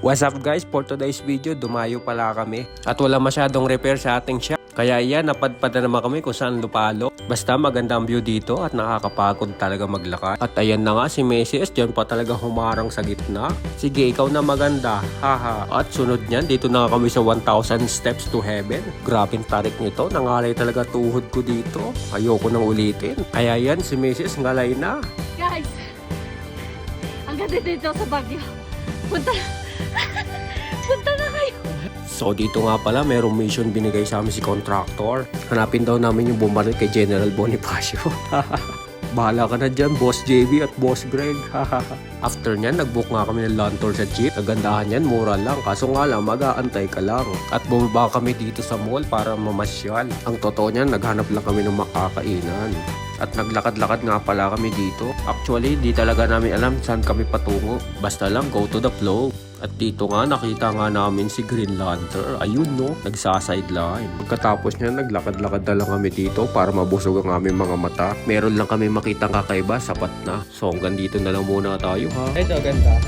What's up guys, for today's video, dumayo pala kami at wala masyadong repair sa ating shop. Kaya yan, napadpad na naman kami kung saan lupalo. Basta maganda ang view dito at nakakapagod talaga maglakad. At ayan na nga si Mrs. Diyan pa talaga humarang sa gitna. Sige, ikaw na maganda, haha. At sunod niyan, dito na kami sa 1,000 steps to heaven. Grabing tarik nito, nangalay talaga tuhod ko dito. Ayoko nang ulitin. Kaya yan, si Mrs. ngalay na. Guys, ang ganda dito sa Baguio. Punta na kayo. So dito nga pala, merong mission binigay sa amin si contractor. Hanapin daw namin yung bumaril kay General Bonifacio. Bahala ka na dyan, Boss JB at Boss Greg. After nyan, nag-book nga kami ng land tour sa jeep. Nagandahan yan, mura lang. Kaso nga lang, mag-aantay ka lang. At bumaba kami dito sa mall para mamasyal. Ang totoo nyan, naghanap lang kami ng makakainan. At naglakad-lakad nga pala kami dito. Actually, di talaga namin alam saan kami patungo. Basta lang, go to the flow. At dito nga, nakita nga namin si Green Lantern. Ayun no, nagsa-sideline. Pagkatapos niya, naglakad-lakad na lang kami dito para mabusog ang aming mga mata. Meron lang kami makitang kakaiba, sapat na. So hanggang dito na lang muna tayo ha. Ito, ganda.